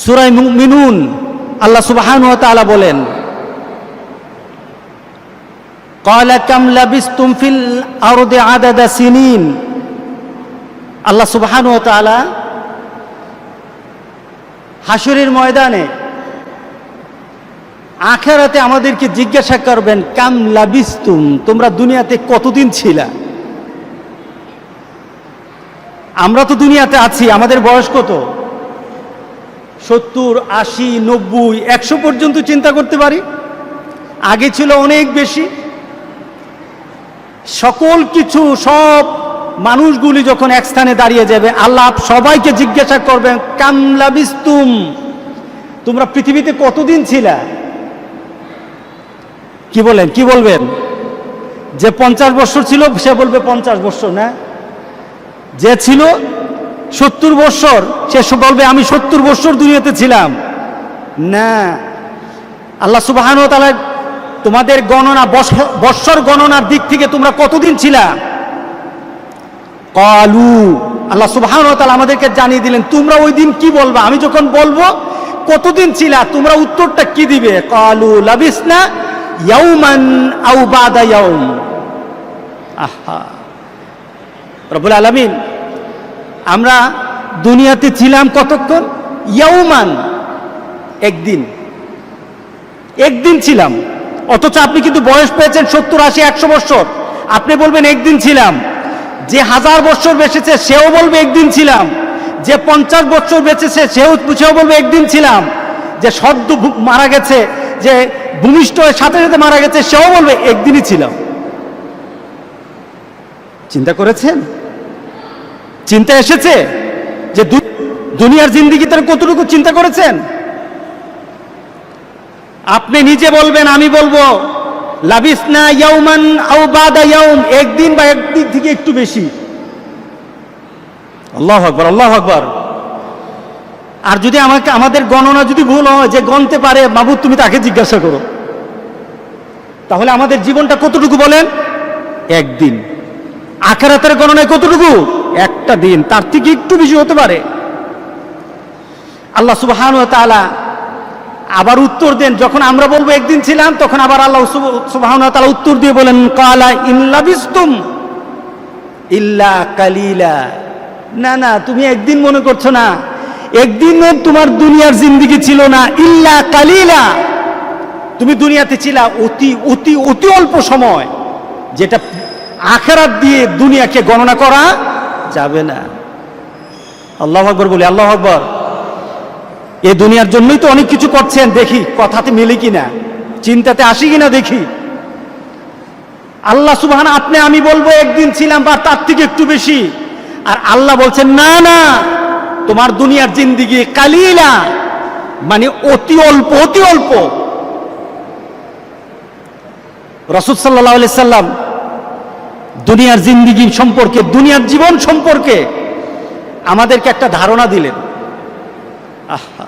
সূরা মুমিনুন আল্লাহ সুবহানাহু ওয়া তাআলা বলেন, ক্বালা কাম লাবিসতুম ফিল আরদি আদাদা সিনিন। আল্লাহ সুবহানাহু ওয়া তাআলা হাসরের ময়দানে আখিরাতে আমাদেরকে জিজ্ঞাসা করবেন, কাম লাবিসতুম, তোমরা দুনিয়াতে কতদিন ছিলা? আমরা তো দুনিয়াতে আছি, আমাদের বয়স কত? 70, 80, 90, 100 পর্যন্ত চিন্তা করতে পারি। আগে ছিল অনেক বেশি। সকল কিছু, সব মানুষগুলি যখন এক স্থানে দাঁড়িয়ে যাবে, আল্লাহ সবাইকে জিজ্ঞাসা করবেন, কাম লাবিসতুম, তোমরা পৃথিবীতে কতদিন ছিলা? কি বলেন, কি বলবেন? যে 50 বছর ছিল সে বলবে 50 বছর না, যে ছিল 70 বছর সে বলবে আমি 70 বছর দুনিয়াতে ছিলাম না। আল্লাহ সুবহানাহু ওয়া তাআলা তোমাদের গণনা, বৎসর গণনার দিক থেকে তোমরা কতদিন ছিলা? ক্বালু, আল্লাহ সুবহানাহু ওয়া তাআলা আমাদেরকে জানিয়ে দিলেন তোমরা ওই দিন কি বলবা। আমি যখন বলবো কতদিন ছিলা, তোমরা উত্তরটা কি দিবে? ক্বালু লাবিসনা ইয়াওমান আও বাদা ইয়াওম। আহা, রব্বুল আলামিন, আমরা দুনিয়াতে ছিলাম কতক্ষণ? ইয়াওমান, একদিন, একদিন ছিলাম। অথচ আপনি কিন্তু বয়স পেয়েছেন 70, 80, 100 বছর, আপনি বলবেন একদিন ছিলাম। যে 1000 বছর বেঁচেছে সেও বলবে একদিন ছিলাম। যে 50 বছর বেঁচেছে সেও বলবে একদিন ছিলাম। যে সদ্য মারা গেছে, যে ভূমিষ্ঠ হয়ে সাথে সাথে মারা গেছে, সেও বলবে একদিনই ছিলাম। চিন্তা করেছেন? চিন্তা এসেছে যে দুনিয়ার জিন্দেগি তার কতটুকু চিন্তা করেছেন? আপনি নিজে বলবেন, আমি বলবো লাবিসনা ইয়াওমান আও বাদা ইয়াওম, একদিন বা একদিন থেকে একটু বেশি। আল্লাহু আকবার, আল্লাহু আকবার। আর যদি আমাদের গণনা যদি ভুল হয়, যে গণতে পারে, মাবুদ তুমি তাকে জিজ্ঞাসা করো। তাহলে আমাদের জীবনটা কতটুকু বলেন? একদিন। আখিরাতের গণনায় কতটুকু? একটা দিন, তার থেকে একটু বেশি হতে পারে। আল্লাহ সুবহানাহু ওয়া তাআলা আবার উত্তর দেন, যখন আমরা বলবো একদিন ছিলাম, তখন আবার আল্লাহ সুবহানাহু ওয়া তাআলা উত্তর দিয়ে বলেন, ক্বালা ইন লাবিসতুম ইল্লা কালিলা। না না, তুমি একদিন মনে করছো না, একদিনও তোমার দুনিয়ার জিন্দেগি ছিল না। ইল্লা কালিলা, তুমি দুনিয়াতে ছিলা অতি অতি অতি অল্প সময়, যেটা আখিরাত দিয়ে দুনিয়াকে গণনা করা যাবে না। আল্লাহু আকবার বলি, আল্লাহু আকবার। এই দুনিয়ার জন্যই তো অনেক কিছু করছেন, দেখি কথাতে মিলে কিনা, চিন্তাতে আসি কিনা দেখি। আল্লাহ সুবহানাহু, আপনি আমি বলবো একদিন ছিলাম বা তার থেকে একটু বেশি, আর আল্লাহ বলছেন না না, তোমার দুনিয়ার জিন্দেগি কালিলা, মানে অতি অল্প, অতি অল্প। রাসূল সাল্লাল্লাহু আলাইহি সাল্লাম দুনিয়ার জিন্দেগি সম্পর্কে, দুনিয়ার জীবন সম্পর্কে আমাদেরকে একটা ধারণা দিলেন। আহা,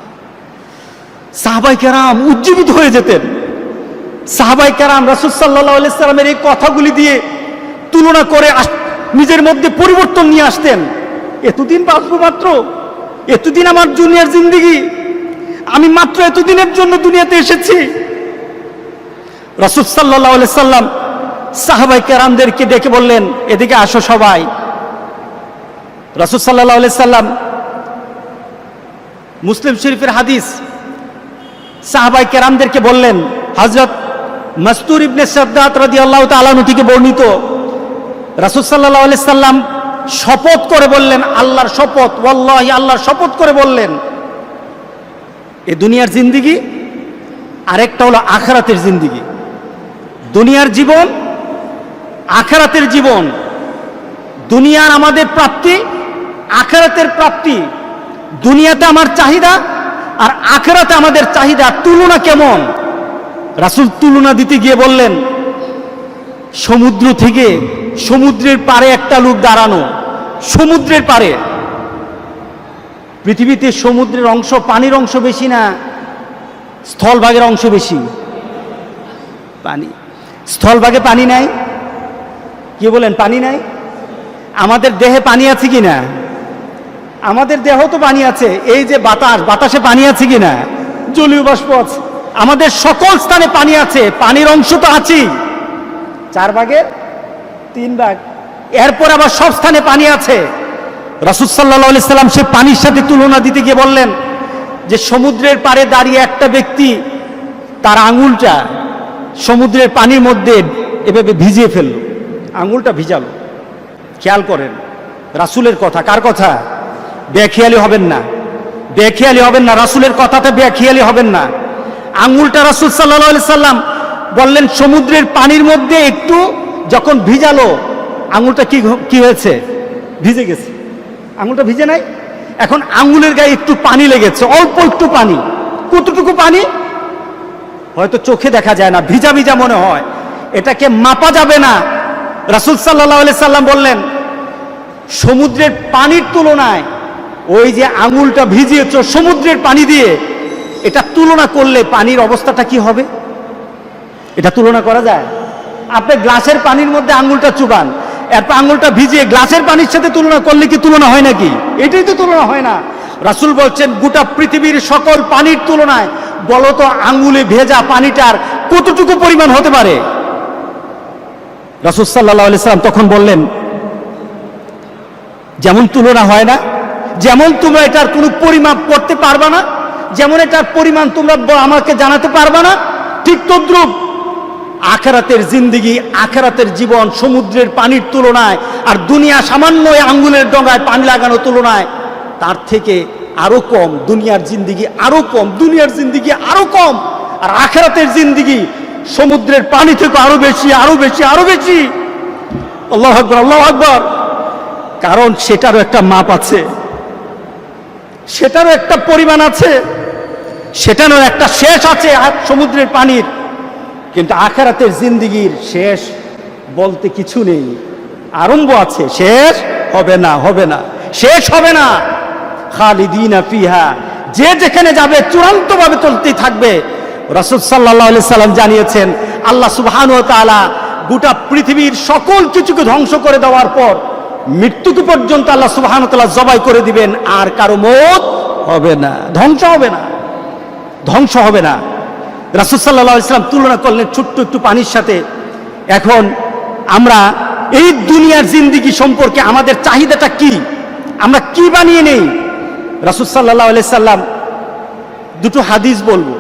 সাহাবায়ে কেরাম উজ্জীবিত হয়ে যেতেন। সাহাবায়ে কেরাম রাসূল সাল্লাল্লাহু আলাইহি সাল্লামের এই কথাগুলি দিয়ে তুলনা করে নিজের মধ্যে পরিবর্তন নিয়ে আসতেন। এতদিন বাঁচবো, মাত্র এতদিন আমার দুনিয়ার জিন্দেগি, আমি মাত্র এতদিনের জন্য দুনিয়াতে এসেছি। রাসূল সাল্লাল্লাহু আলাইহি সাল্লাম সাহাবায়ে কেরামদেরকে ডেকে বললেন, এদিকে আসো সবাই। রাসূল সাল্লাল্লাহু আলাইহি সাল্লাম, মুসলিম শরীফের হাদিস, সাহাবায়ে কেরামদেরকে বললেন, হযরত মাসতুর ইবনে সাদ্দাত রাদিয়াল্লাহু তাআলা আনহু থেকে বর্ণিত, রাসূল সাল্লাল্লাহু আলাইহি সাল্লাম শপথ করে বললেন, আল্লাহর শপথ, ওয়াল্লাহি, আল্লাহর শপথ করে বললেন, এ দুনিয়ার জিন্দেগি আরেকটা হলো আখিরাতের জিন্দেগি। দুনিয়ার জীবন, আখিরাতের জীবন। দুনিয়ার আমাদের প্রাপ্তি, আখিরাতের প্রাপ্তি। দুনিয়াতে আমার চাহিদা আর আখিরাতে আমাদের চাহিদা তুলনা কেমন? রাসূল তুলনা দিতে গিয়ে বললেন, সমুদ্র থেকে সমুদ্রের পারে একটা লোক দাঁড়ানো, সমুদ্রের পারে। পৃথিবীতে সমুদ্রের অংশ, পানির অংশ বেশি না স্থলভাগের অংশ বেশি? পানি। স্থলভাগে পানি নাই? কি বলেন, পানি নাই? আমাদের দেহে পানি আছে কি না? আমাদের দেহ তো পানি আছে, এই যে বাতাসে পানি আছে কিনা, জলীয় বাষ্প আছে, আমাদের সকল স্থানে পানি আছে, পানির অংশ তো আছেই 4/3 এরপর আবার সব স্থানে পানি আছে। রাসূল সাল্লাল্লাহু আলাইহি সাল্লাম সে পানির সাথে তুলনা দিতে গিয়ে বললেন যে সমুদ্রের পাড়ে দাঁড়িয়ে একটা ব্যক্তি তার আঙুলটা সমুদ্রের পানির মধ্যে এভাবে ভিজিয়ে ফেললো, আঙুলটা ভিজালো। খেয়াল করেন রাসূলের কথা, কার কথা? বেখেয়ালি হবেন না, বেখেয়ালি হবেন না, রাসূলের কথাতে বেখেয়ালি হবেন না। আঙুলটা রাসূল সাল্লাল্লাহু আলাইহি সাল্লাম বললেন সমুদ্রের পানির মধ্যে একটু যখন ভিজালো, আঙুলটা কি হয়েছে? ভিজে গেছে। আঙুলটা ভিজে নাই, এখন আঙুলের গায়ে একটু পানি লেগেছে, অল্প একটু পানি। কতটুকু পানি? হয়তো চোখে দেখা যায় না, ভিজা ভিজা মনে হয়, এটাকে মাপা যাবে না। রাসূল সাল্লাল্লাহু আলাইহি সাল্লাম বললেন সমুদ্রের পানির তুলনায় ওই যে আঙুলটা ভিজিয়েছ সমুদ্রের পানি দিয়ে, এটা তুলনা করলে পানির অবস্থাটা কি হবে? এটা তুলনা করা যায়? আপনি গ্লাসের পানির মধ্যে আঙুলটা চুবান, এরপর আঙুলটা ভিজিয়ে গ্লাসের পানির সাথে তুলনা করলে কি তুলনা হয় নাকি? এটাই তো তুলনা হয় না। রাসূল বলছেন গোটা পৃথিবীর সকল পানির তুলনায় বলো তো আঙুলে ভেজা পানিটার কতটুকু পরিমাণ হতে পারে? রাসূল সাল্লাল্লাহু আলাইহি সাল্লাম তখন বললেন যেমন তুলনা হয় না, যেমন তোমরা এটার কোনো পরিমাপ করতে পারবা না, যেমন এটার পরিমাণ তোমরা আমাকে জানাতে পারবা না, ঠিক তদ্রূপ আখিরাতের জিন্দেগি, আখিরাতের জীবন সমুদ্রের পানির তুলনায় আর দুনিয়া সামান্য আঙ্গুলের ডগায় পানি লাগানোর তুলনায় তার থেকে আরো কম। দুনিয়ার জিন্দেগি আরো কম, দুনিয়ার জিন্দেগি আরো কম, আর আখিরাতের জিন্দেগি সমুদ্রের পানি থেকে আরো বেশি, আরো বেশি, আরো বেশি। আল্লাহু আকবার, আল্লাহু আকবার। কারণ সেটারও একটা মাপ আছে, সেটারও একটা পরিমাণ আছে, সেটারও একটা শেষ আছে সমুদ্রের পানির। কিন্তু আখিরাতের জিন্দেগির শেষ বলতে কিছু নেই, আরম্ভ আছে, শেষ হবে না, হবে না, শেষ হবে না। খালিদিনা ফিহা, যে যেখানে যাবে চূড়ান্তভাবে চলতেই থাকবে। রাসূল সাল্লাল্লাহু আলাইহি সাল্লাম জানিয়েছেন আল্লাহ সুবহানাহু ওয়া তাআলা গোটা পৃথিবীর সকল কিছুকে ধ্বংস করে দেওয়ার পর মৃত্যুকে পর্যন্ত আল্লাহ সুবহানাহু ওয়া তাআলা জবাই করে দিবেন, আর কারো মওত হবে না, ধ্বংস হবে না, ধ্বংস হবে না। রাসূল সাল্লাল্লাহু আলাইহি সাল্লাম তুলনা করলেন ছোট্ট একটু পানির সাথে। এখন আমরা এই দুনিয়ার জিন্দেগি সম্পর্কে আমাদের চাহিদাটা কি, আমরা কি বানিয়ে নেই? রাসূল সাল্লাল্লাহু আলাইহি সাল্লাম দুটো হাদিস বলবো,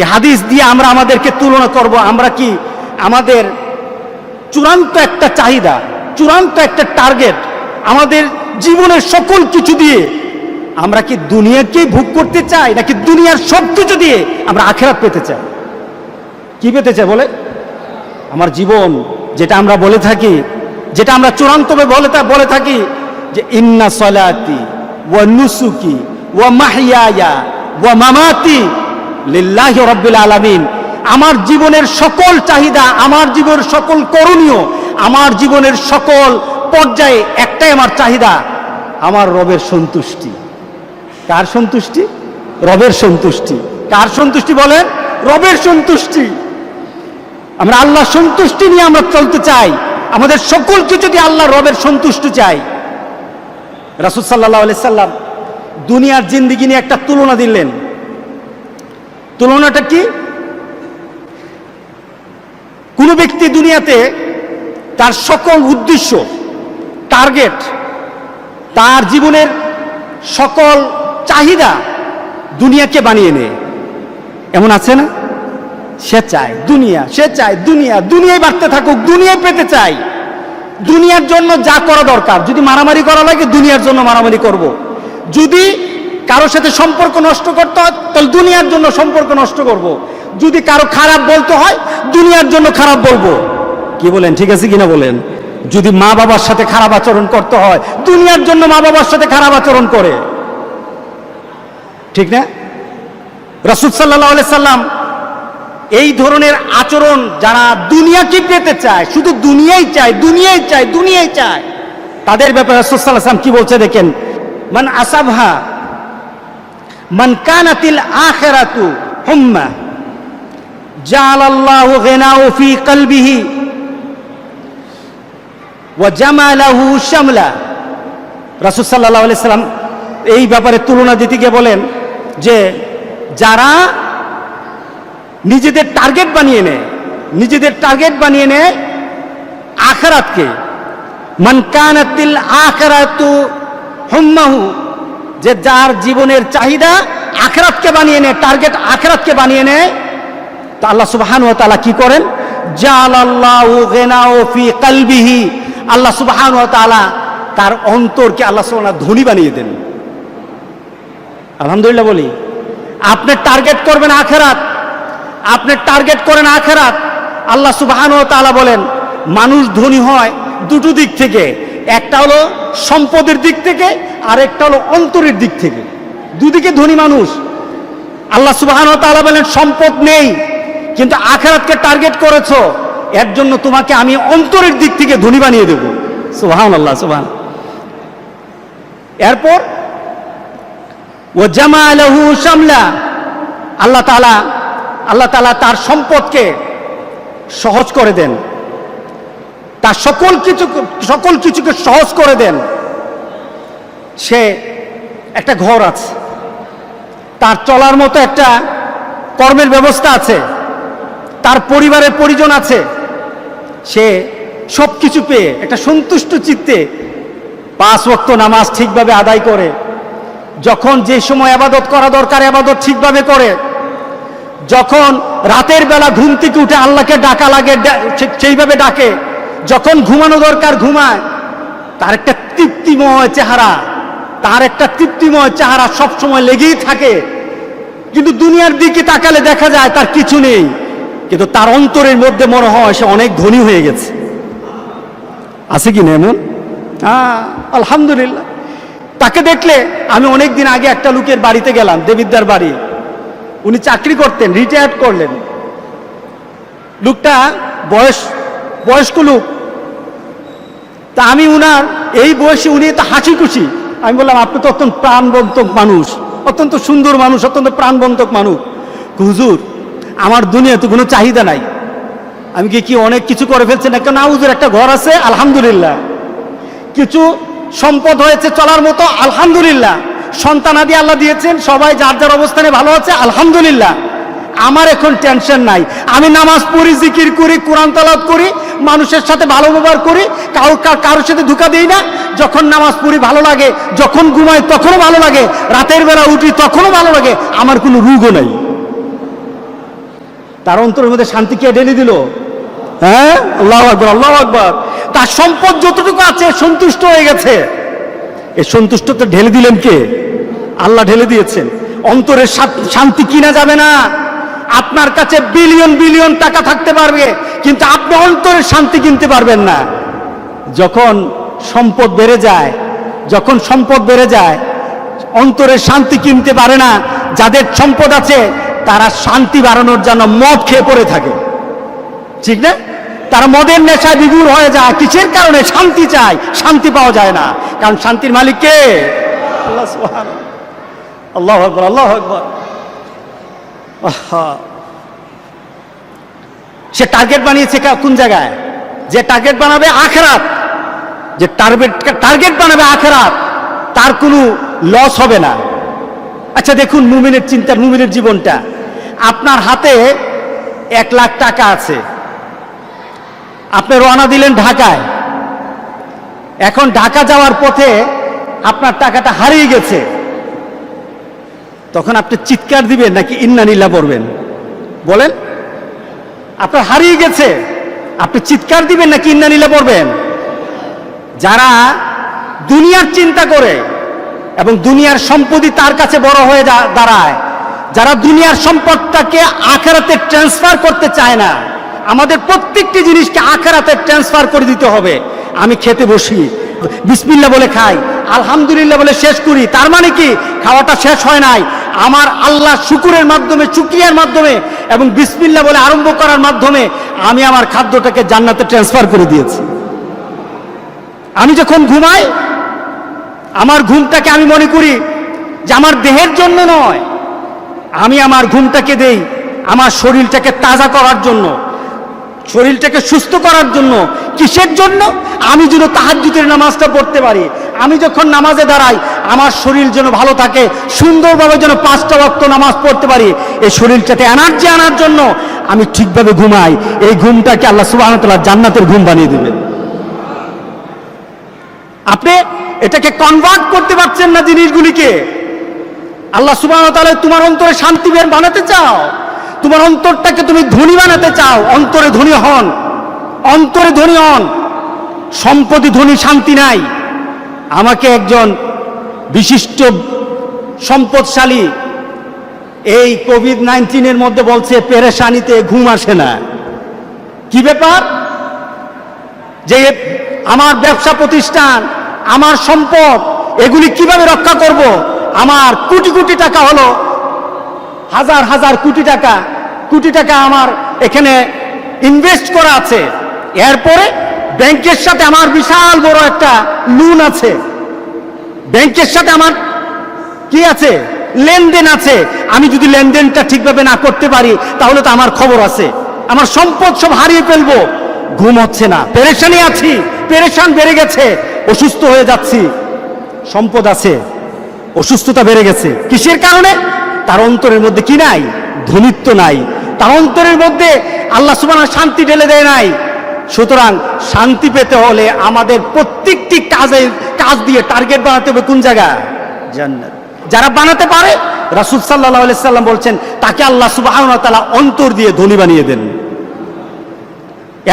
এই হাদিস দিয়ে আমরা আমাদেরকে তুলনা করব। আমরা কি আমাদের চূড়ান্ত একটা চাহিদা, চূড়ান্ত একটা টার্গেট, আমাদের জীবনের সকল কিছু দিয়ে আমরা কি দুনিয়াকেই ভোগ করতে চাই, নাকি দুনিয়ার সব কিছু দিয়ে আমরা আখিরাত পেতে চাই? কি পেতে চাই বলে? আমার জীবন, যেটা আমরা বলে থাকি, যেটা আমরা চূড়ান্তভাবে বলে থাকি যে ইন্না সলাতি ওয়া নুসুকি ওয়া মাহইয়ায়া ওয়া মামাতি লিল্লাহি রাব্বিল আলামিন। আমার জীবনের সকল চাহিদা, আমার জীবনের সকল করণীয়, আমার জীবনের সকল পর্যায়ে একটাই আমার চাহিদা, আমার রবের সন্তুষ্টি। কার সন্তুষ্টি? রবের সন্তুষ্টি। কার সন্তুষ্টি বলেন? রবের সন্তুষ্টি। আমরা আল্লাহর সন্তুষ্টি নিয়ে আমরা চলতে চাই, আমাদের সকল কিছু দিয়ে আল্লাহ রবের সন্তুষ্টি চাই। রাসূল সাল্লাল্লাহু আলাইহি সাল্লাম দুনিয়ার জিন্দেগি নিয়ে একটা তুলনা দিলেন। তুলনাটা কি? কোন ব্যক্তি দুনিয়াতে তার সকল উদ্দেশ্য, টার্গেট, তার জীবনের সকল চাহিদা দুনিয়াকে বানিয়ে নেয়, এমন আছে না? সে চায় দুনিয়া, সে চায় দুনিয়া, দুনিয়ায় বাড়তে থাকুক, দুনিয়ায় পেতে চাই। দুনিয়ার জন্য যা করা দরকার, যদি মারামারি করা লাগে দুনিয়ার জন্য মারামারি করব, যদি কারোর সাথে সম্পর্ক নষ্ট করতে হয় তাহলে দুনিয়ার জন্য সম্পর্ক নষ্ট করব, যদি কারো খারাপ বলতে হয় দুনিয়ার জন্য খারাপ বলবো। কি বলেন, ঠিক আছে কিনা বলেন? যদি মা বাবার সাথে খারাপ আচরণ করতে হয় দুনিয়ার জন্য মা বাবার সাথে খারাপ আচরণ করে, ঠিক না? রাসূল সাল্লাল্লাহু আলাইহি সাল্লাম এই ধরনের আচরণ যারা দুনিয়াকে পেতে চায়, শুধু দুনিয়াই চায়, দুনিয়াই চায়, দুনিয়াই চায়, তাদের ব্যাপারে রাসূল সাল্লাল্লাহু আলাইহি সাল্লাম কি বলছে দেখেন, মান আসাবহা মান কানাতিল আখিরাতু হুম্মা জাআলাল্লাহু গিনাহু ফি কলবিহি ওয়া জামালাহু শামলা। রাসূল সাল্লাল্লাহু আলাইহি সাল্লাম এই ব্যাপারে তুলনা দিতে গিয়ে বলেন যে যারা নিজেদের টার্গেট বানিয়ে নেয় আখিরাতকে, মান কানাতিল আখিরাতু হুম্মাহু, যে যার জীবনের চাহিদা আখিরাতকে বানিয়ে নেয়, টার্গেট আখিরাতকে বানিয়ে নেয়, তা আল্লাহ সুবহানাহু ওয়া তাআলা কি করেন? জালাল্লাহু গিনাহু ফি কলবিহি, আল্লাহ সুবহানাহু ওয়া তাআলা তার অন্তরকে আল্লাহ সুবহানাহু ওয়া তাআলা ধনী বানিয়ে দেন। আলহামদুলিল্লাহ বলি। আপনি টার্গেট করবেন আখিরাত, আপনি টার্গেট করেন আখিরাত। আল্লাহ সুবহানাহু ওয়া তাআলা বলেন মানুষ ধনী হয় দুটো দিক থেকে, একটা হলো সম্পদের দিক থেকে আর একটা হলো অন্তরের দিক থেকে। দুদিকে ধনী মানুষ। আল্লাহ সুবহানাহু ওয়া তাআলা বলেন সম্পদ নেই কিন্তু আখিরাতকে টার্গেট করেছো, এর জন্য তোমাকে আমি অন্তরের দিক থেকে ধনী বানিয়ে দেব। সুবহানাল্লাহ, সুবহান। এরপর ও জামালাহু শামলা, আল্লাহ তাআলা তার সম্পদকে সহজ করে দেন, তার সকল কিছুকে সহজ করে দেন। সে একটা ঘর আছে, তার চলার মতো একটা কর্মের ব্যবস্থা আছে, তার পরিবারের পরিজন আছে, সে সব কিছু পেয়ে একটা সন্তুষ্ট চিত্তে 5 ওয়াক্ত নামাজ ঠিকভাবে আদায় করে, যখন যে সময় ইবাদত করা দরকার ইবাদত ঠিকভাবে করে, যখন রাতের বেলা ঘুম থেকে উঠে আল্লাহকে ডাকা লাগে সেইভাবে ডাকে, যখন ঘুমানো দরকার ঘুমায়। তার একটা তৃপ্তিময় চেহারা সব সময় লেগেই থাকে। কিন্তু দুনিয়ার দিকে তাকালে দেখা যায় তার কিছু নেই, কিন্তু তার অন্তরের মধ্যে মনে হয় সে অনেক ধনী হয়ে গেছে। আছে কি না এমন? আলহামদুলিল্লাহ। তাকে দেখলে আমি অনেক দিন আগে একটা লোকের বাড়িতে গেলাম, দেবিদ্দার বাড়ি। উনি চাকরি করতেন, রিটায়ার্ড করলেন। লোকটা বয়স্ক লোক। তা আমি উনার এই বয়সে উনি তো হাসি খুশি। আমি বললাম আপনি তো অত্যন্ত প্রাণবন্তক মানুষ, অত্যন্ত সুন্দর মানুষ, অত্যন্ত প্রাণবন্তক মানুষ। হুজুর আমার দুনিয়াতে কোনো চাহিদা নাই। আমি কি অনেক কিছু করে ফেলছেন? না হুজুর, একটা ঘর আছে আলহামদুলিল্লাহ, কিছু সম্পদ হয়েছে চলার মতো আলহামদুলিল্লাহ, সন্তানাদি আল্লাহ দিয়েছেন, সবাই যার যার অবস্থানে ভালো আছে আলহামদুলিল্লাহ। আমার এখন টেনশন নাই। আমি নামাজ পড়ি, জিকির করি, কোরআন তেলাওয়াত করি, মানুষের সাথে ভালো ব্যবহার করি, কারোর সাথে ধোঁকা দেই না। যখন নামাজ পড়ি ভালো লাগে, যখন ঘুমাই তখনও ভালো লাগে, রাতের বেলা উঠি তখনও ভালো লাগে, আমার কোনো রোগও নাই। তার অন্তরের মধ্যে শান্তি কে ঢেলে দিল? হ্যাঁ, আল্লাহু আকবার, আল্লাহু আকবার। তার সম্পদ যতটুকু আছে সন্তুষ্ট হয়ে গেছে। এই সন্তুষ্টতা ঢেলে দিলেন কে? আল্লাহ ঢেলে দিয়েছেন। অন্তরের শান্তি কিনা যাবে না। আপনার কাছে বিলিয়ন বিলিয়ন টাকা থাকতে পারবে, কিন্তু আপনি অন্তরের শান্তি কিনতে পারবেন না। যখন সম্পদ বেড়ে যায় অন্তরের শান্তি কিনতে পারে না। যাদের সম্পদ আছে তারা শান্তি বাড়ানোর জন্য মদ খেয়ে পড়ে থাকে, ঠিক না? তারা মদের নেশায় বিভোর হয়ে যায়। কিসের কারণে? শান্তি চায়, শান্তি পাওয়া যায় না। কারণ শান্তির মালিক কে? আল্লাহ সুবহানাহু। আল্লাহু আকবার, আল্লাহু আকবার। সে টার্গেট বানিয়েছে কোন জায়গায়? যে টার্গেট বানাবে আখিরাত, যে টার্গেট বানাবে আখিরাত, তার কোনো লস হবে না। আচ্ছা দেখুন মুমিনের চিন্তা, মুমিনের জীবনটা। আপনার হাতে 1 লাখ টাকা আছে, আপনি রওনা দিলেন ঢাকায়। এখন ঢাকা যাওয়ার পথে আপনার টাকাটা হারিয়ে গেছে, তখন আপনি চিৎকার দিবেন নাকি ইন্নালিল্লাহ পড়বেন? বলেন, আপনার হারিয়ে গেছে, আপনি চিৎকার দিবেন নাকি ইন্নালিল্লাহ পড়বেন? যারা দুনিয়ার চিন্তা করে এবং দুনিয়ার সম্পত্তি তার কাছে বড় হয়ে দাঁড়ায়, যারা দুনিয়ার সম্পদটাকে আখিরাতে ট্রান্সফার করতে চায় না। আমাদের প্রত্যেকটি জিনিসকে আখিরাতে ট্রান্সফার করে দিতে হবে। আমি খেতে বসি, বিসমিল্লাহ বলে খাই, আলহামদুলিল্লাহ বলে শেষ করি। তার মানে কি? খাওয়াটা শেষ হয় নাই। আমার আল্লাহ শুকরের মাধ্যমে, শুকরিয়ার মাধ্যমে এবং বিসমিল্লাহ বলে আরম্ভ করার মাধ্যমে আমি আমার খাদ্যটাকে জান্নাতে ট্রান্সফার করে দিয়েছি। আমি যখন ঘুমাই, আমার ঘুমটাকে আমি মনে করি যে আমার দেহের জন্য নয়, আমি আমার ঘুমটাকে দেই আমার শরীরটাকে তাজা করার জন্য, শরীরটাকে সুস্থ করার জন্য। কিসের জন্য? আমি যেন তাহাজ্জুদের নামাজটা পড়তে পারি, আমি যখন নামাজে দাঁড়াই আমার শরীর যেন ভালো থাকে, সুন্দরভাবে যেন 5টা ওয়াক্ত নামাজ পড়তে পারি, এই শরীরটাতে এনার্জি আনার জন্য আমি ঠিকভাবে ঘুমাই। এই ঘুমটাকে আল্লাহ সুবহানাহু ওয়া তাআলা জান্নাতের ঘুম বানিয়ে দিবেন। আপনি এটাকে কনভার্ট করতে পারছেন না জিনিসগুলিকে। আল্লাহ সুবহানাহু ওয়া তাআলা তোমার অন্তরে শান্তি বানাতে চাও, তোমার অন্তরটাকে তুমি ধনী বানাতে চাও, অন্তরে ধনী হন, অন্তরে ধনী হন। সম্পত্তি ধনী, শান্তি নাই। আমাকে একজন বিশিষ্ট সম্পদশালী এই কোভিড-19 মধ্যে বলছে পেরেশানিতে ঘুম আসে না। কি ব্যাপার? যে আমার ব্যবসা প্রতিষ্ঠান, আমার সম্পদ, এগুলি কিভাবে রক্ষা করব? আমার কোটি কোটি টাকা হলো, হাজার হাজার কোটি টাকা আমার এখানে ইনভেস্ট করা আছে। এরপরে ব্যাংকের সাথে আমার বিশাল বড় একটা লোন আছে, ব্যাংকের সাথে আমার কি আছে? লেনদেন আছে। আমি যদি লেনদেনটা ঠিকভাবে না করতে পারি তাহলে তো আমার খবর আছে, আমার সম্পদ সব হারিয়ে ফেলবো। ঘুম হচ্ছে না, পেরেশানি আছি, পেরেশান বেড়ে গেছে, অসুস্থ হয়ে যাচ্ছি। সম্পদ আছে, অসুস্থতা বেড়ে গেছে। কিসের কারণে? তার অন্তরের মধ্যে কি নাই? ধনীত্ব নাই। তার অন্তরের মধ্যে আল্লাহ সুবহানাহু শান্তি ঢেলে দেয় নাই। সুতরাং শান্তি পেতে হলে আমাদের প্রত্যেকটি কাজ দিয়ে টার্গেট বানাতে হবে কোন জায়গা? জান্নাত। যারা বানাতে পারে, রাসূল সাল্লাল্লাহু আলাইহি সাল্লাম বলছেন তাকে আল্লাহ সুবহানাহু ওয়া তাআলা অন্তর দিয়ে ধনী বানিয়ে দেন।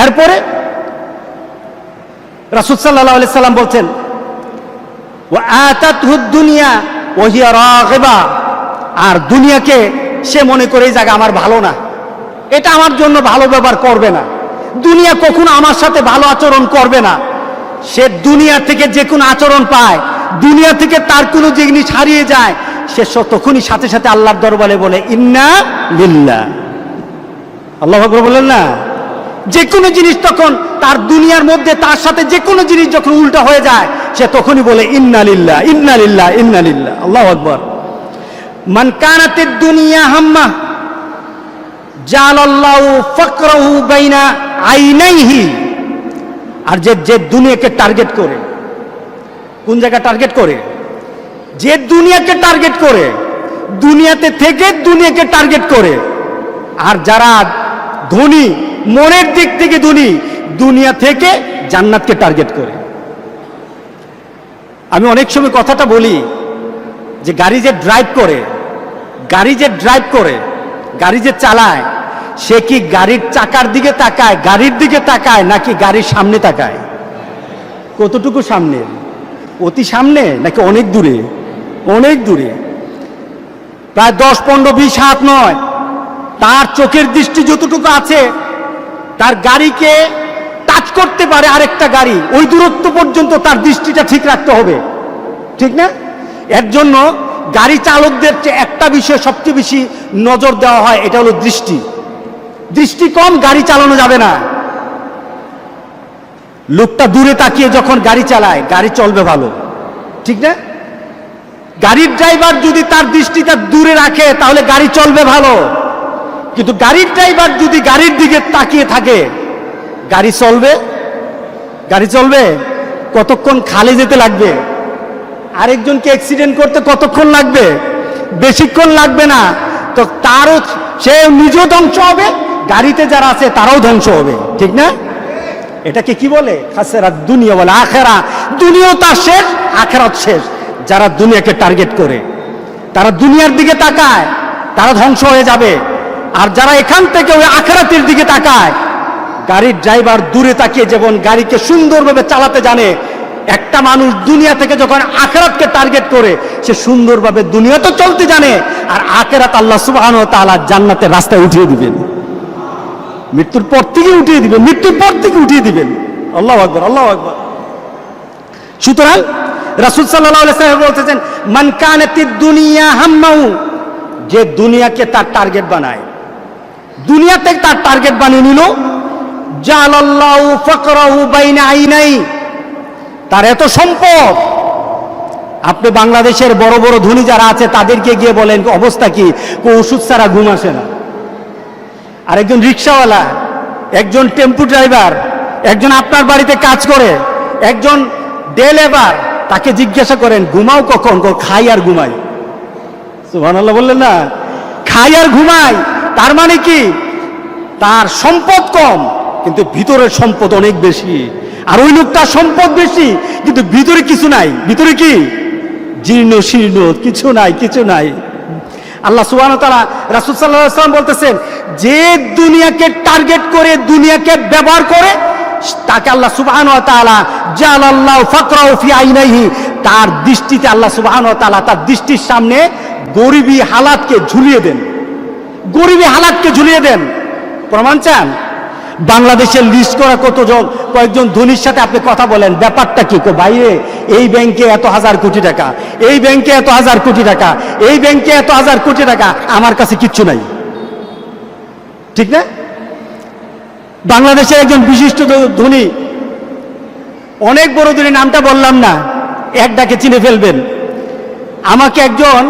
এরপরে রাসূল সাল্লাল্লাহু আলাইহি সাল্লাম বলছেন ওয়া আতাতহুদ দুনিয়া ওয়া হিয়া রাগিবা, আর দুনিয়াকে সে মনে করে এই জায়গা আমার ভালো না, এটা আমার জন্য ভালো ব্যবহার করবে না, দুনিয়া কখনো আমার সাথে ভালো আচরণ করবে না। সে দুনিয়া থেকে যে কোনো আচরণ পায়, দুনিয়া থেকে তার কোনো জিনিস হারিয়ে যায়, সে তখনই সাথে সাথে আল্লাহর দরবারে বলে ইন্না লিল্লাহ। আল্লাহু আকবার বলেন না? যে কোনো জিনিস তখন তার দুনিয়ার মধ্যে তার সাথে যে কোনো জিনিস যখন উল্টা হয়ে যায়, সে তখনই বলে ইন্না লিল্লাহ, ইন্না লিল্লাহ, ইন্না লিল্লাহ। আল্লাহু আকবার। মান কানাতিদ দুনিয়া হাম্মা জালাল্লাহু ফাকরাহু বাইনা আইনাইহি, আর যে দুনিয়াকে টার্গেট করে, কোন জায়গা টার্গেট করে? যে দুনিয়াকে টার্গেট করে, দুনিয়াতে থেকে দুনিয়াকে টার্গেট করে। আর যারা ধনী, মনের দিক থেকে ধনী, দুনিয়া থেকে জান্নাতকে টার্গেট করে। আমি অনেক সময় কথাটা বলি যে গাড়ি যে ড্রাইভ করে, গাড়ি যে চালায়, সে কি গাড়ির চাকার দিকে তাকায়, গাড়ির দিকে তাকায়, নাকি গাড়ির সামনে তাকায়? কতটুকু সামনে? অতি সামনে নাকি অনেক দূরে? অনেক দূরে, প্রায় 10, 15, 20 হাত নয়। তার চোখের দৃষ্টি যতটুকু আছে, তার গাড়িকে টাচ করতে পারে আরেকটা গাড়ি, ওই দূরত্ব পর্যন্ত তার দৃষ্টিটা ঠিক রাখতে হবে, ঠিক না? এর জন্য গাড়ি চালকদের একটা বিষয় সবচেয়ে বেশি নজর দেওয়া হয়, এটা হলো দৃষ্টি। দৃষ্টি কম গাড়ি চালানো যাবে না। লোকটা দূরে তাকিয়ে যখন গাড়ি চালায়, গাড়ি চলবে ভালো, ঠিক না? গাড়ির ড্রাইভার যদি তার দৃষ্টিটা দূরে রাখে তাহলে গাড়ি চলবে ভালো, কিন্তু গাড়ির ড্রাইভার যদি গাড়ির দিকে তাকিয়ে থাকে, গাড়ি চলবে? কতক্ষণ খালে যেতে লাগবে, আরেকজনকে অ্যাক্সিডেন্ট করতে কতক্ষণ লাগবে? বেশিক্ষণ লাগবে না। তো তারও, সে নিজেও ধ্বংস হবে, গাড়িতে যারা আছে তারাও ধ্বংস হবে, ঠিক না? এটাকে কি বলে? খাসরাত দুনিয়া বলে আখেরা। দুনিয়াও তার শেষ, আখেরাত শেষ। যারা দুনিয়াকে টার্গেট করে, তারা দুনিয়ার দিকে তাকায়, তারা ধ্বংস হয়ে যাবে। আর যারা এখান থেকে ওই আখেরাতের দিকে তাকায়, গাড়ির ড্রাইভার দূরে তাকিয়ে যেমন গাড়িকে সুন্দরভাবে চালাতে জানে, একটা মানুষ দুনিয়া থেকে যখন আখেরাতকে টার্গেট করে, সে সুন্দরভাবে দুনিয়া তো চলতে জানে, আর আখেরাত আল্লাহ সুবহানাহু ওয়া তাআলা জান্নাতের রাস্তায় উঠিয়ে দিবেন। মৃত্যুর পর থেকে উঠিয়ে দিবেন, মৃত্যুর পর থেকে উঠিয়ে দিবেন। আল্লাহু আকবার, আল্লাহু আকবার। সুতরাং রাসূল সাল্লাল্লাহু আলাইহি ওয়াসাল্লাম বলতেছেন মান কানাতিদ দুনিয়া হাম্মাহু, যে দুনিয়াকে তার টার্গেট বানায়, দুনিয়াতে তার টার্গেট বানিয়ে নিল, জালাল্লাহু ফাকরাহু বাইনা আইনাই, তার এত সম্পদ। আপনি বাংলাদেশের বড় বড় ধনী যারা আছে তাদেরকে গিয়ে বলেন অবস্থা কি, ওষুধ ছাড়া ঘুম আসে না। আর একজন রিক্সাওয়ালা, একজন টেম্পু ড্রাইভার, একজন আপনার বাড়িতে কাজ করে, একজন ডে লেবার, তাকে জিজ্ঞাসা করেন ঘুমাও কখন? খাই আর ঘুমাই। সুবহানাল্লাহ বললেন না, খাই আর ঘুমাই। তার মানে কি? তার সম্পদ কম কিন্তু ভিতরের সম্পদ অনেক বেশি। আর ওই লোকটার সম্পদ বেশি কিন্তু ভিতরে কিছু নাই। ভিতরে কি? জীর্ণ শীর্ণ, কিছু নাই, কিছু নাই। আল্লাহ সুবহানাহু ওয়া তাআলা রাসূল সাল্লাল্লাহু আলাইহি ওয়াসাল্লাম বলতেছেন, যে দুনিয়াকে টার্গেট করে, দুনিয়াকে ব্যবহার করে, তাকে আল্লাহ সুবহানাহু ওয়া তাআলা জালাল্লাহু ফাকরাহু ফি আইনাইহি, তার দৃষ্টিতে আল্লাহ সুবহানাহু ওয়া তাআলা তার দৃষ্টির সামনে গরিবী হালাতকে ঝুলিয়ে দেন। গরিবী হালাতকে ঝুলিয়ে দেন। প্রমাণ চান? বাংলাদেশের লিস্ট করা কতজন, কয়েকজন ধনীর সাথে আপনি কথা বলেন, ব্যাপারটা কি? বাইরে এই ব্যাংকে এত হাজার কোটি টাকা, এই ব্যাংকে এত হাজার কোটি টাকা, এই ব্যাংকে এত হাজার কোটি টাকা, আমার কাছে কিচ্ছু নাই। ঠিক না? বাংলাদেশের একজন বিশিষ্ট ধনী, অনেক বড় ধনী, নামটা বললাম না, এক ডাকে চিনে ফেলবেন। আমাকে একজন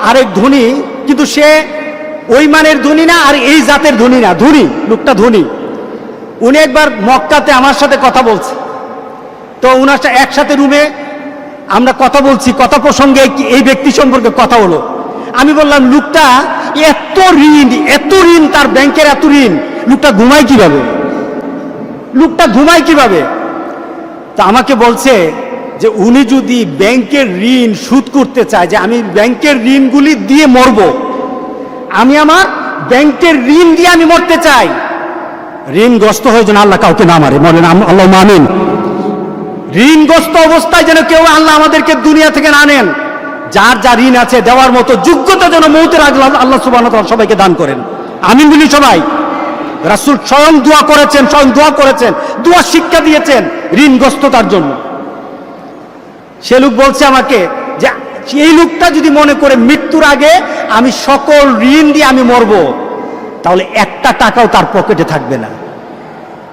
আরেক ধনী, কিন্তু সে ওই মানের ধনী না আর এই জাতের ধনী না, ধনী লোকটা ধনী। উনি একবার মক্কাতে আমার সাথে কথা বলছে, তো উনার সাথে একসাথে রুমে আমরা কথা বলছি, কথা প্রসঙ্গে এই ব্যক্তি সম্পর্কে কথা হলো। আমি বললাম, লোকটা এত ঋণ, এত ঋণ, তার ব্যাংকের এত ঋণ, লোকটা ঘুমায় কিভাবে? লোকটা ঘুমায় কিভাবে? তা আমাকে বলছে যে উনি যদি ব্যাংকের ঋণ শোধ করতে চায়, যে আমি ব্যাংকের ঋণগুলি দিয়ে মরব, আমি আমার ব্যাংকের ঋণ দিয়ে আমি মরতে চাই। ঋণগ্রস্ত হয়ে যেন আল্লাহ কাউকে না মারে, বলেন আল্লাহ আমিন। ঋণগ্রস্ত অবস্থায় যেন কেউ আল্লাহ আমাদেরকে দুনিয়া থেকে না নেন। যার যা ঋণ আছে দেওয়ার মতো যোগ্যতা যেন মৌতের আগে আল্লাহ সুবহানাহু ওয়া তাআলা সবাইকে দান করেন। আমিন বলি সবাই। রাসূল স্বয়ং দোয়া করেছেন, স্বয়ং দোয়া করেছেন, দোয়া শিক্ষা দিয়েছেন ঋণগ্রস্ততার জন্য। সে লোক বলছে আমাকে যে এই লোকটা যদি মনে করে মৃত্যুর আগে আমি সকল ঋণ দিয়ে আমি মরব, তাহলে একটা টাকাও তার পকেটে থাকবে না।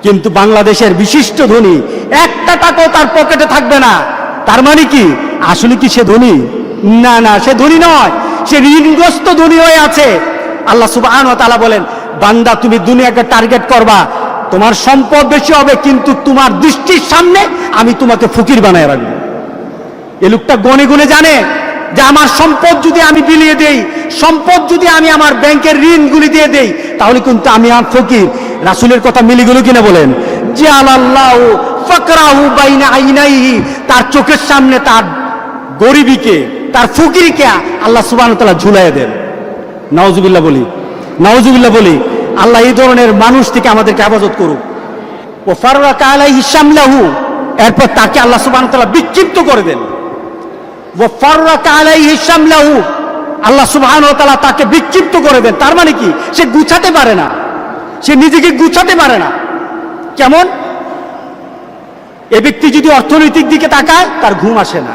কিন্তু বাংলাদেশের বিশিষ্ট ধনী, একটা টাকাও তার পকেটে থাকবে না। তার মানে কি? আসলে কি সে ধনী? না, না, সে ধনী নয়, সে ঋণগ্রস্ত ধনী হয়ে আছে। আল্লাহ সুবহানাহু ওয়া তাআলা বলেন, বান্দা তুমি দুনিয়াকে টার্গেট করবা, তোমার সম্পদ বেশি হবে, কিন্তু তোমার দৃষ্টির সামনে আমি তোমাকে ফকির বানায় রাখবো। এ লোকটা গনে গুনে জানে যে আমার সম্পদ যদি আমি বিলিয়ে দেই, সম্পদ যদি আমি আমার ব্যাংকের ঋণগুলি দিয়ে দেই, তাহলে কিন্তু আমি আর ফকির। রাসূলের কথা মিলে গেল কিনা বলেন? জালাল্লাহু ফাকরাহু বাইনা আইনাইহি, তার চোখের সামনে তার গরিবীকে, তার ফকিরকে আল্লাহ সুবহানাহু ওয়া তাআলা ঝুলাইয়া দেন। নাউজুবিল্লাহ বলি, নাউজুবিল্লাহ বলি। আল্লাহ এই ধরনের মানুষ থেকে আমাদেরকে হেফাজত করুক। ও ফাররাকা আলাইহি শামলাহু, এরপর তাকে আল্লাহ সুবহানাহু ওয়া তাআলা বিক্ষিপ্ত করে দেন। ও ফাররাকা আলাইহি শামলাহু, আল্লাহ সুবহানাহু ওয়া তাআলা তাকে বিক্ষিপ্ত করে দেন। তার মানে কি? সে গুছাতে পারে না, সে নিজেকে গুছাতে পারে না। কেমন? এ ব্যক্তি যদি অর্থনৈতিক দিকে তাকায়, তার ঘুম আসে না।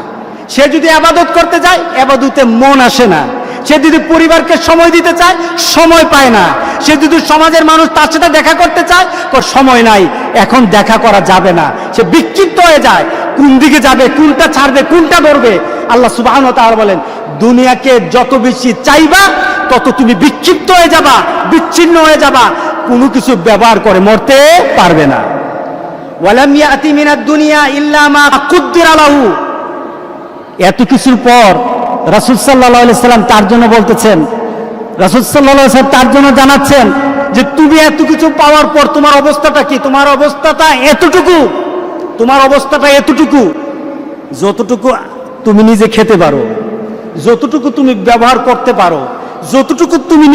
সে যদি ইবাদত করতে যায়, ইবাদতে মন আসে না। সে যদি পরিবারকে সময় দিতে চায়, সময় পায় না। সে যদি সমাজের মানুষ তার সাথে দেখা করতে চায়, সময় নাই, এখন দেখা করা যাবে না। সে বিক্ষিপ্ত হয়ে যায়, কোন দিকে যাবে, কোনটা ছাড়বে, কোনটা ধরবে। আল্লাহ সুবহানাহু ওয়া তাআলা বলেন, দুনিয়াকে যত বেশি চাইবা তত তুমি বিক্ষিপ্ত হয়ে যাবা, বিচ্ছিন্ন হয়ে যাবা, কোনো কিছু ব্যবহার করে মরতে পারবে না। ওয়ালাম ইয়াতি মিনাদ দুনিয়া ইল্লা মা কুদ্দিরা লাহু। এত কিছুর পর রাসূল সাল্লাল্লাহু আলাইহি সাল্লাম তার জন্য বলতেছেন, রাসূল সাল্লাল্লাহু আলাইহি সাল্লাম তার জন্য জানাচ্ছেন যে তুমি এত কিছু পাওয়ার পর তোমার অবস্থাটা কি? তোমার অবস্থাটা এতটুকু, তোমার অবস্থাটা এতটুকু, যতটুকু তুমি নিজে খেতে পারো, যতটুকু তুমি ব্যবহার করতে পারো, যতটুকু তুমি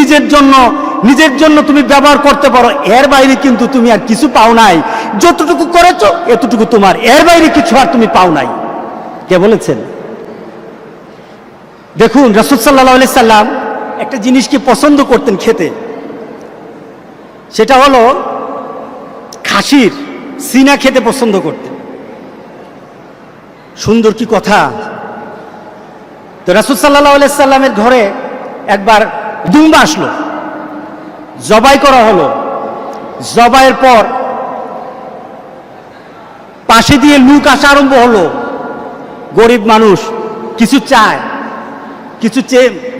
নিজের জন্য তুমি ব্যবহার করতে পারো, এর বাইরে কিন্তু তুমি আর কিছু পাও নাই। যতটুকু করেছো এতটুকু তোমার, এর বাইরে কিছু আর তুমি পাও নাই। কে বলেছেন? দেখুন, রাসূল সাল্লাল্লাহু আলাইহি সাল্লাম একটা জিনিসকে পছন্দ করতেন খেতে, সেটা হলো খাসির সিনা খেতে পছন্দ করতেন। সুন্দর কি কথা! তো রাসূল সাল্লাল্লাহু আলাইহি সাল্লামের ঘরে একবার দুম্বা আসলো, জবাই করা হলো। জবাইয়ের পর পাশে দিয়ে লোক আসা আরম্ভ হলো। গরিব মানুষ কিছু চায়, কিছু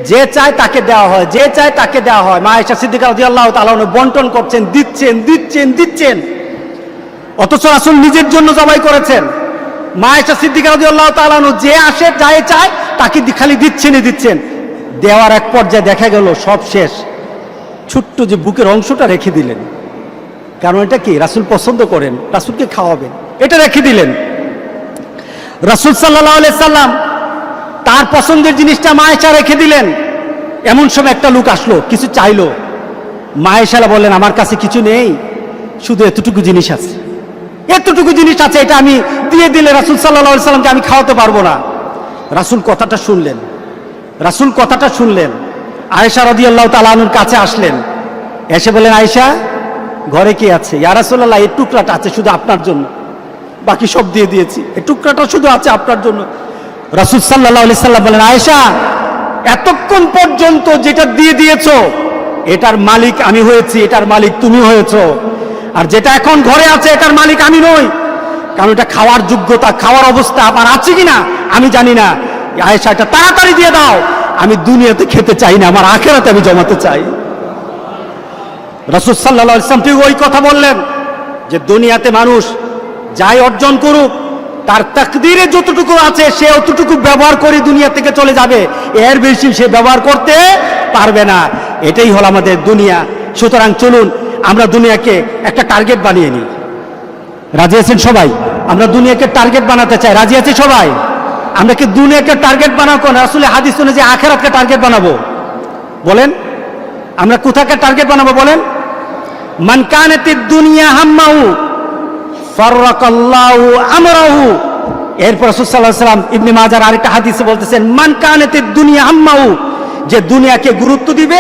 যে চায় তাকে দেওয়া হয়, যে চায় তাকে দেওয়া হয়। মা আয়েশা সিদ্দিকা রাদিয়াল্লাহু তাআলা বন্টন করছেন, দিচ্ছেন। অথচ রাসূল নিজের জন্য জবাই করেছেন। মা আয়েশা সিদ্দিকা রাদিয়াল্লাহু তাআলা আনহা যে আসে যায় চায় তাকে খালি দিচ্ছেন। দেওয়ার এক পর্যায়ে দেখা গেল সব শেষ, ছোট্ট যে বুকের অংশটা রেখে দিলেন, কারণ এটা কি রাসূল পছন্দ করেন, রাসূলকে খাওয়াবেন, এটা রেখে দিলেন। রাসূল সাল্লাল্লাহু আলাইহি সাল্লাম তার পছন্দের জিনিসটা মা আয়েশা রেখে দিলেন। এমন সময় একটা লোক আসলো, কিছু চাইলো। মা আয়েশা বললেন, আমার কাছে কিছু নেই, শুধু এতটুকু জিনিস আছে, এটা আমি দিয়ে দিলে রাসূল সাল্লাল্লাহু আলাইহি সাল্লামকে আমি খাওয়াতে পারবো না। রাসূল কথাটা শুনলেন, আয়েশা রাদিয়াল্লাহু তাআলা আনহার কাছে আসলেন, এসে বললেন, আয়েশা ঘরে কি আছে? ইয়া রাসূলুল্লাহ, এই টুকরাটা আছে শুধু আপনার জন্য, বাকি সব দিয়ে দিয়েছি, এই টুকরাটা শুধু আছে আপনার জন্য। রাসূল সাল্লাল্লাহু আলাইহি সাল্লাম বলেন, আয়েশা এতক্ষণ পর্যন্ত যেটা দিয়ে দিয়েছো এটার মালিক আমি হয়েছি, এটার মালিক তুমি হয়েছো, আর যেটা এখন ঘরে আছে এটার মালিক আমি নই, কারণ এটা খাওয়ার যোগ্যতা, খাওয়ার অবস্থা আমার আছে কিনা আমি জানি না। আয়েশা এটা তাড়াতাড়ি দিয়ে দাও, আমি দুনিয়াতে খেতে চাই না, আমার আখিরাতে আমি জমাতে চাই। রাসূল সাল্লাল্লাহু আলাইহি ওয়াসাল্লাম ঠিক ওই কথা বললেন যে দুনিয়াতে মানুষ যাই অর্জন করুক, তার তাকদীরে যতটুকু আছে সে অতটুকু ব্যবহার করে দুনিয়া থেকে চলে যাবে, এর বেশি সে ব্যবহার করতে পারবে না। এটাই হলো আমাদের দুনিয়া। সুতরাং চলুন আমরা দুনিয়াকে একটা টার্গেট বানিয়ে নিই। রাজি আছেন সবাই? আমরা দুনিয়াকে টার্গেট বানাতে চাই, রাজি আছি সবাই? আমরা কি দুনিয়াকে টার্গেট বানাবো? রাসূলের হাদিস অনুযায়ী আখিরাতকে টার্গেট বানাবো? বলেন আমরা কোথাকে টার্গেট বানাবো? বলেন, মান কানাতিদ দুনিয়া হাম্মাহু ফাররাকাল্লাহু আমরাহু। এরপর রাসূল সাল্লাল্লাহু আলাইহি ওয়াসাল্লাম ইবনে মাজার আরেকটা হাদিসে বলতেছেন, মান কানাতিদ দুনিয়া হাম্মাহু, যে দুনিয়াকে গুরুত্ব দিবে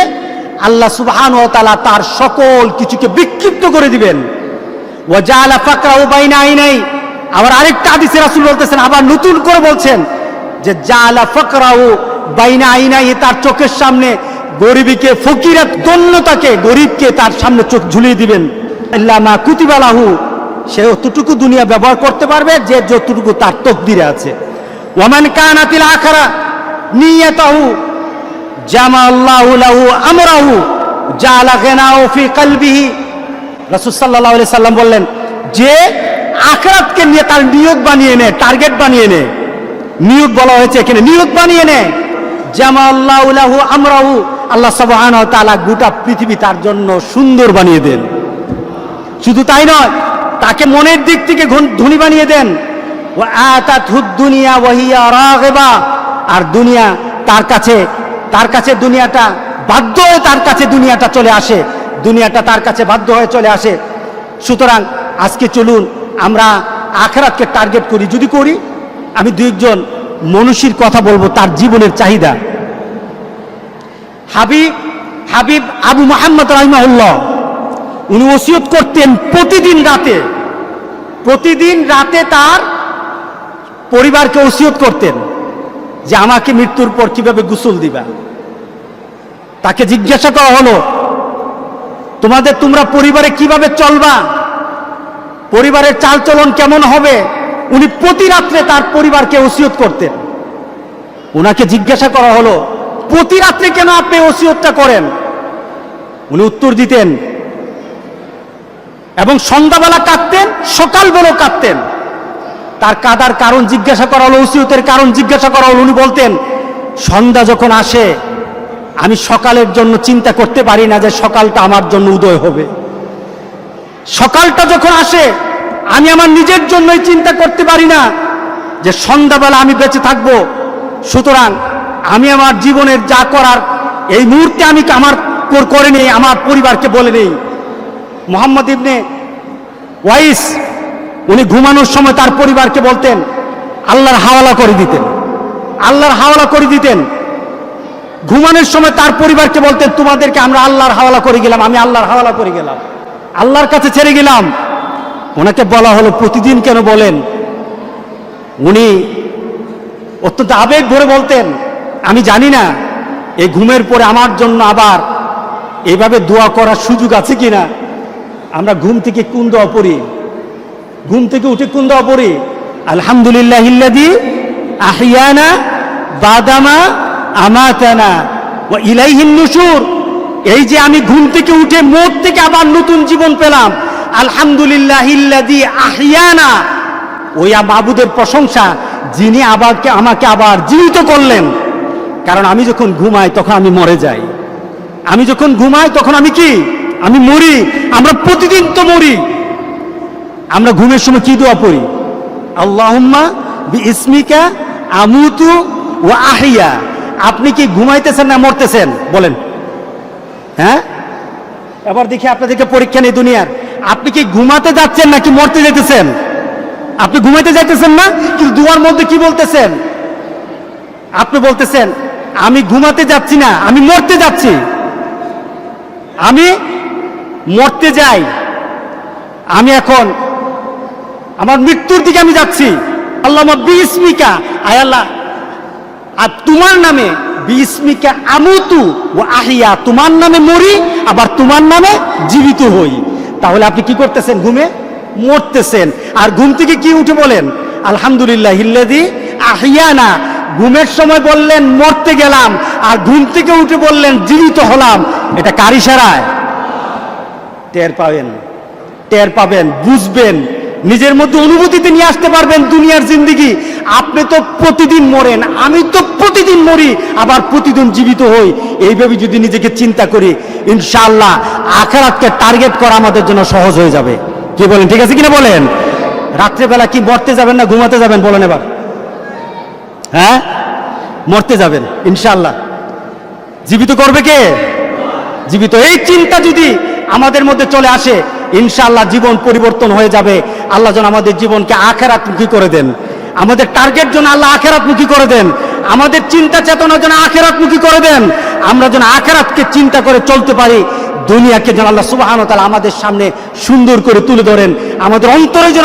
আল্লাহ সুবহানাহু ওয়া তাআলা তার সকল কিছুকে বিক্ষিপ্ত করে দিবেন। ওয়া জাআলা ফাকরাহু বাইনা আইনাই। আবার আরেকটা হাদিসে রাসূল বলতেছেন, আবার নতুন করে বলছেন যে জাআলা ফাকরাহু বাইনা আইনাই, তার চোখের সামনে গরিবকে, ফকিরাত দন্যতাকে, গরিবকে তার সামনে চোখ ঝুলিয়ে দিবেন। ইল্লা মা কুতিবা লাহু, সে অতটুকু দুনিয়া ব্যবহার করতে পারবে যে যতটুকু তার তকদিরে আছে। ওয়া মান কানাতিল আখিরা নিয়াতাহু জামাআল্লাহু লাহু আমরাহু জাআলা গিনাহু ফি কলবিহি। রাসূল সাল্লাল্লাহু আলাইহি সাল্লাম বললেন, যে আখিরাতকে নিয়ে তার নিয়ত বানিয়ে নেয়, টার্গেট বানিয়ে নেয়, নিয়ত বলা হয়েছে এখানে, নিয়ত বানিয়ে নেয়, জামাআল্লাহু লাহু আমরাহু, আল্লাহ সুবহানাহু ওয়া তাআলা গোটা পৃথিবী তার জন্য সুন্দর বানিয়ে দেন। শুধু তাই নয়, তাকে মনের দিক থেকে ধনী বানিয়ে দেন। ওয়া আতাতুদ দুনিয়া ওয়া হিয়া রাগিবা, আর দুনিয়া তার কাছে দুনিয়াটা বাধ্য হয়ে তার কাছে দুনিয়াটা চলে আসে, দুনিয়াটা তার কাছে বাধ্য হয়ে চলে আসে। সুতরাং আজকে চলুন আমরা আখিরাতকে টার্গেট করি। যদি করি, আমি দুইজন মনীষীর কথা বলবো, তার জীবনের চাহিদা। হাবিব আবু মুহাম্মদ রাহিমাহুল্লাহ, উনি ওসিয়ত করতেন প্রতিদিন রাতে তার পরিবারকে ওসিয়ত করতেন যে আমাকে মৃত্যুর পর কিভাবে গোসল দিবা। তাকে জিজ্ঞাসা করা হলো, তোমরা পরিবারে কিভাবে চলবা, পরিবারের চালচলন কেমন হবে? উনি প্রতি রাত্রে তার পরিবারকে ওসিয়ত করতেন। ওনাকে জিজ্ঞাসা করা হলো, প্রতি রাত্রে কেন আপনি ওসিয়তটা করেন? উনি উত্তর দিতেন, এবং সন্ধ্যাবেলা কাঁদতেন, সকালবেলাও কাঁদতেন। তার কাঁদার কারণ জিজ্ঞাসা করা হলো, ওসিয়তের কারণ জিজ্ঞাসা করা হলো। উনি বলতেন, সন্ধ্যা যখন আসে আমি সকালের জন্য চিন্তা করতে পারি না যে সকালটা আমার জন্য উদয় হবে। সকালটা যখন আসে আমি আমার নিজের জন্যই চিন্তা করতে পারি না যে সন্ধ্যাবেলা আমি বেঁচে থাকব। সুতরাং আমি আমার জীবনের যা করার এই মুহূর্তে আমি আমার করে নেই, আমার পরিবারকে বলে নেই। মুহাম্মদ ইবনে ওয়াইস, উনি ঘুমানোর সময় তার পরিবারকে বলতেন, আল্লাহর হাওয়ালা করে দিতেন। ঘুমানোর সময় তার পরিবারকে বলতেন, তোমাদেরকে আমরা আল্লাহর হাওয়ালা করে গেলাম, আমি আল্লাহর হাওয়ালা করে গেলাম, আল্লাহর কাছে ছেড়ে গেলাম। ওনাকে বলা হলো, প্রতিদিন কেন বলেন? উনি অত্যন্ত আবেগ ভরে বলতেন, আমি জানি না এই ঘুমের পরে আমার জন্য আবার এইভাবে দোয়া করার সুযোগ আছে কিনা। আমরা ঘুম থেকে কোন দোয়া পড়ি? ঘুম থেকে উঠে কোন দোয়া পড়ি? আলহামদুলিল্লাহিল্লাযী আহিয়ানা বাদামা আমাতানা ওয়া ইলাইহিন নুশুর। এই যে আমি ঘুম থেকে উঠে মওত থেকে আবার নতুন জীবন পেলাম, আলহামদুলিল্লাহিল্লাযী আহিয়ানা, ওই মাবুদের প্রশংসা যিনি আমাকে আবার জীবিত করলেন। কারণ আমি যখন ঘুমাই তখন আমি মরে যাই, আমি যখন ঘুমাই তখন আমি কি, আমি মরি। আমরা প্রতিদিন তো মরি। আমরা ঘুমের সময় কি দোয়া পড়ি? আল্লাহুম্মা বিইসমিকা আমুতু ওয়া আহইয়া। আপনি কি ঘুমাইতেছেন না মরতেছেন বলেন? হ্যাঁ, এবার দেখি আপনাদেরকে পরীক্ষা নেই দুনিয়ার। আপনি কি ঘুমাতে যাচ্ছেন নাকি মরতে যেতেছেন? আপনি ঘুমাইতে যাইতেছেন না, কিন্তু দুয়ার মধ্যে কি বলতেছেন? আপনি বলতেছেন আমি ঘুমাতে যাচ্ছি না, আমি মরতে যাচ্ছি, আমি মরতে যাই, আমি এখন আমার মৃত্যুর দিকে আমি যাচ্ছি। আল্লাহুম্মা বিইসমিকা, আয় আল্লাহ আর তোমার নামে, বিইসমিকা আমুতু ওয়া আহইয়া, তোমার নামে মরি আবার তোমার নামে জীবিত হই। তাহলে আপনি কি করতেছেন? ঘুমে মরতেছেন। আর ঘুম থেকে কি উঠে বলেন? আলহামদুলিল্লাহিল্লাযী আহইয়ানা। ঘুমের সময় বললেন মরতে গেলাম, আর ঘুম থেকে উঠে বললেন জীবিত হলাম। এটা কার ইশারায়? টের পাবেন, টের পাবেন, বুঝবেন, নিজের মধ্যে অনুভূতিতে নিয়ে আসতে পারবেন দুনিয়ার জিন্দেগি। আপনি তো প্রতিদিন মরেন, আমি তো প্রতিদিন মরি আবার প্রতিদিন জীবিত হই। এইভাবে যদি নিজেকে চিন্তা করি, ইনশাআল্লাহ আখিরাতকে টার্গেট করা আমাদের জন্য সহজ হয়ে যাবে। কি বলেন? ঠিক আছে কিনা বলেন? রাত্রেবেলা কি মরতে যাবেন না ঘুমাতে যাবেন বলেন এবার? হ্যাঁ, মরতে যাবেন ইনশাআল্লাহ। জীবিত করবে কে? জীবিত। এই চিন্তা যদি আমাদের মধ্যে চলে আসে, ইনশাআল্লাহ জীবন পরিবর্তন হয়ে যাবে। আল্লাহ যেন আমাদের জীবনকে আখিরাতমুখী করে দেন, আমাদের টার্গেট যেন আল্লাহ আখিরাতমুখী করে দেন, আমাদের চিন্তা চেতনা যেন আখিরাতমুখী করে দেন। আমরা যেন আখিরাতকে চিন্তা করে চলতে পারি। দুনিয়াকে যেন আল্লাহ সুবহানাহু ওয়া তাআলা আমাদের সামনে সুন্দর করে তুলে ধরেন। আমাদের অন্তরে যেন